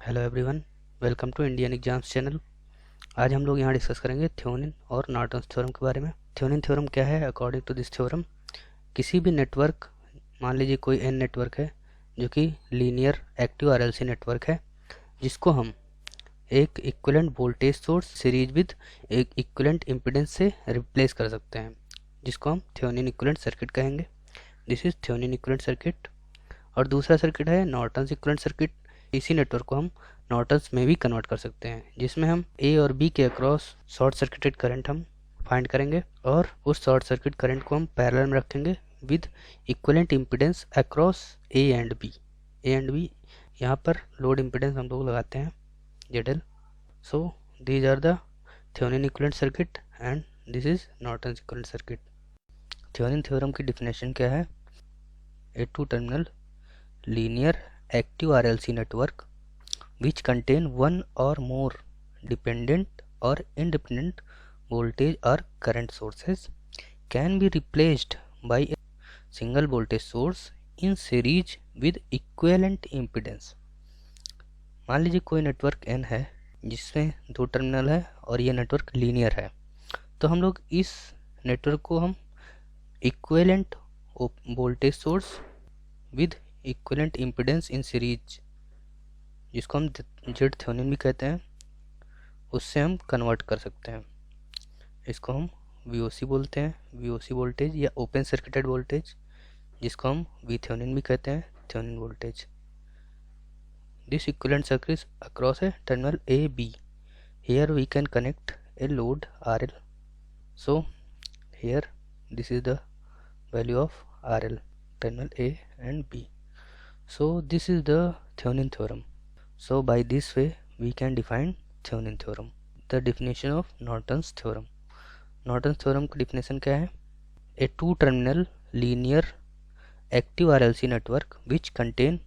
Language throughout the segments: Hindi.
Hello everyone, welcome to Indian exams channel. आज हम लोग यहाँ डिस्कस करेंगे थ्योनिन और नॉर्टन्स थ्योरम के बारे में। थ्योनिन थ्योरम क्या है? अकॉर्डिंग टू दिस थ्योरम, किसी भी नेटवर्क, मान लीजिए कोई एन नेटवर्क है जो कि लीनियर एक्टिव आरएलसी नेटवर्क है, जिसको हम एक equivalent voltage source series with एक इक्विवेलेंट इम्पीडेंस से रिप्लेस कर सकते हैं, जिसको हम थ्योनिन इक्विवेलेंट सर्किट कहेंगे। This is Thevenin equivalent circuit. और दूसरा सर्किट है नॉर्टन्स इक्विवेलेंट सर्किट। इसी नेटवर्क को हम नॉर्टन्स में भी कन्वर्ट कर सकते हैं, जिसमें हम ए और बी के अक्रॉस शॉर्ट सर्किटेड करंट हम फाइंड करेंगे और उस शॉर्ट सर्किट करंट को हम पैरेलल में रखेंगे with equivalent impedance across A and B. यहाँ पर लोड इम्पीडेंस हम लोग लगाते हैं ZL। So these are the Thevenin equivalent circuit and this is Norton's equivalent circuit. Thevenin theorem की डिफिनेशन क्या है? A two terminal linear active RLC network which contain one or more dependent or independent voltage or current sources can be replaced by a single voltage source in series with equivalent impedance। मान लीजिए कोई नेटवर्क N है जिसमें दो टर्मिनल है और ये नेटवर्क लीनियर है, तो हम लोग इस नेटवर्क को हम equivalent voltage source with equivalent impedance in series, जिसको हम जेड थ्योनिन भी कहते हैं, उससे हम कन्वर्ट कर सकते हैं। इसको हम VOC बोलते हैं, VOC वोल्टेज या ओपन सर्किटेड वोल्टेज, जिसको हम V थ्योनिन भी कहते हैं, Thevenin voltage. This equivalent circuit across a terminal A B। Here we can connect a load RL। So here this is the value of RL, terminal A and B। So this is the Thionin theorem. So by this way we can define Thionin theorem. The definition of Norton's theorem. Norton's theorem की definition क्या है? A two-terminal linear active RLC network which contain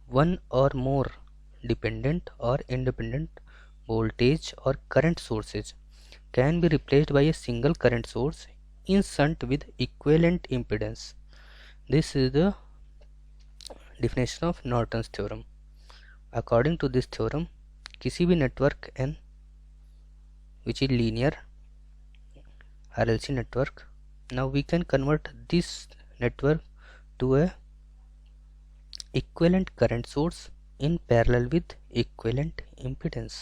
one or more dependent or independent voltage or current sources can be replaced by a single current source in shunt with equivalent impedance. This is the definition of Norton's theorem. According to this theorem, किसी भी network N which is linear RLC network, now we can convert this network to a equivalent current source in parallel with equivalent impedance,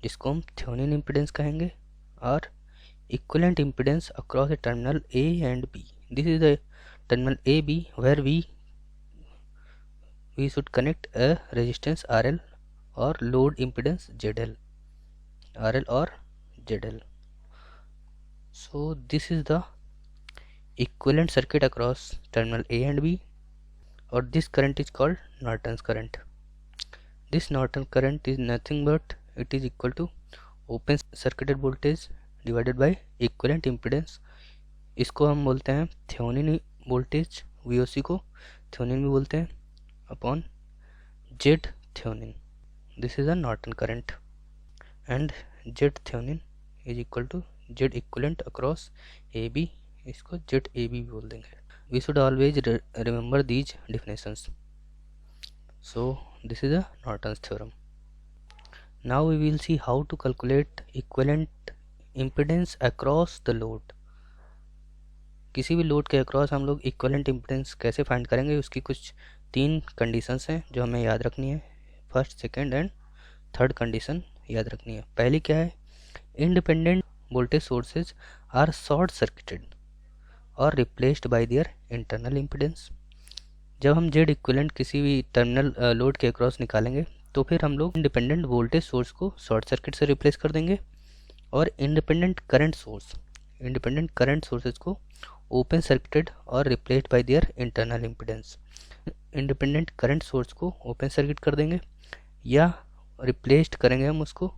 जिसको हम थ्योनिन impedance कहेंगे, और equivalent impedance across a terminal A and B. This is the terminal AB where we should connect a resistance RL or load impedance ZL, RL or ZL. So this is the equivalent circuit across terminal A and B, or this current is called Norton's current. This Norton current is nothing but it is equal to open circuited voltage divided by equivalent impedance. इसको हम बोलते हैं थ्योनिन वोल्टेज, VOC को थ्योनिन भी बोलते हैं, upon Z Thevenin. This is a Norton current, and Z Thevenin is equal to Z equivalent across AB. इसको ZAB भी बोल देंगे. We should always remember these definitions. So this is a Norton's theorem. Now we will see how to calculate equivalent impedance across the load. किसी भी लोड के अक्रॉस हम लोग इक्विवेलेंट इम्पीडेंस कैसे फाइंड करेंगे, उसकी कुछ 3 कंडीशंस हैं जो हमें याद रखनी है। First, second and third condition याद रखनी है। पहली क्या है? Independent voltage sources are short circuited और replaced by their internal impedance. जब हम जेड इक्विवेलेंट किसी भी टर्मिनल लोड के अक्रॉस निकालेंगे तो फिर हम लोग इंडिपेंडेंट वोल्टेज सोर्स को शॉर्ट सर्किट से रिप्लेस कर देंगे और इंडिपेंडेंट करंट सोर्सेज को ओपन सर्किटेड और replaced by their internal impedance. Independent current source को ओपन सर्किट कर देंगे या रिप्लेस्ड करेंगे हम उसको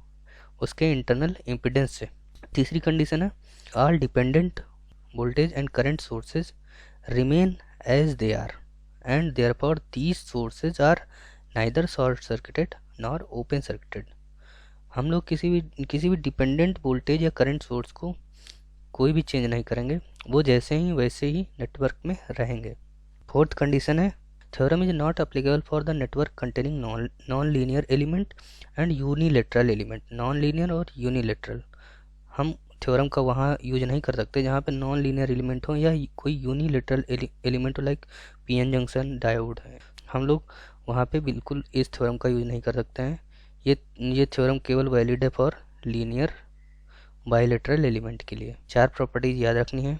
उसके इंटरनल इम्पीडेंस से। तीसरी कंडीशन है all dependent voltage and current sources remain as they are and therefore these sources are neither short circuited nor open circuited. हम लोग किसी भी डिपेंडेंट वोल्टेज या करंट सोर्स को कोई भी चेंज नहीं करेंगे, वो जैसे ही वैसे ही नेटवर्क में रहेंगे। फोर्थ कंडीशन है theorem is not applicable for the network containing non linear element and unilateral element. Non linear और यूनिलेटरल, हम थ्योरम का वहाँ यूज नहीं कर सकते जहाँ पे नॉन लीनियर एलिमेंट हो या कोई यूनिलेटरल एलिमेंट हो, लाइक पीएन जंक्शन डायोड है। हम लोग वहाँ पे बिल्कुल इस थ्योरम का यूज नहीं कर सकते हैं। ये थ्योरम केवल वैलिड है फॉर लीनियर बाइलेटरल एलिमेंट के लिए। 4 प्रॉपर्टीज याद रखनी है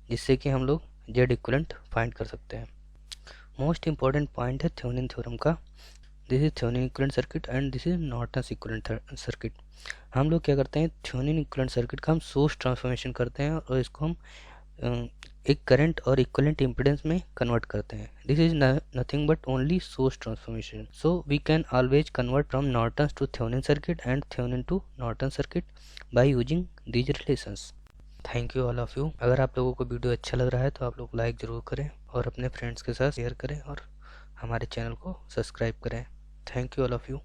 जिससे कि हम लोग जेड इक्विवेलेंट फाइंड कर सकते हैं। मोस्ट इंपॉर्टेंट पॉइंट है थ्योनिन थ्योरम का, this is Thevenin equivalent circuit and this is Norton's equivalent circuit. हम लोग क्या करते हैं, थ्योनिन इक्विवेलेंट सर्किट का हम सोर्स ट्रांसफॉर्मेशन करते हैं और इसको हम एक करंट और इक्विवेलेंट इम्पीडेंस में कन्वर्ट करते हैं। This is nothing but only source transformation. So we can always convert from Norton's to Thevenin circuit and Thevenin to Norton circuit by using these relations. Thank you all of you. अगर आप लोगों को वीडियो अच्छा लग रहा है तो आप लोग लाइक ज़रूर करें और अपने फ्रेंड्स के साथ शेयर करें और हमारे चैनल को सब्सक्राइब करें। Thank you all of you.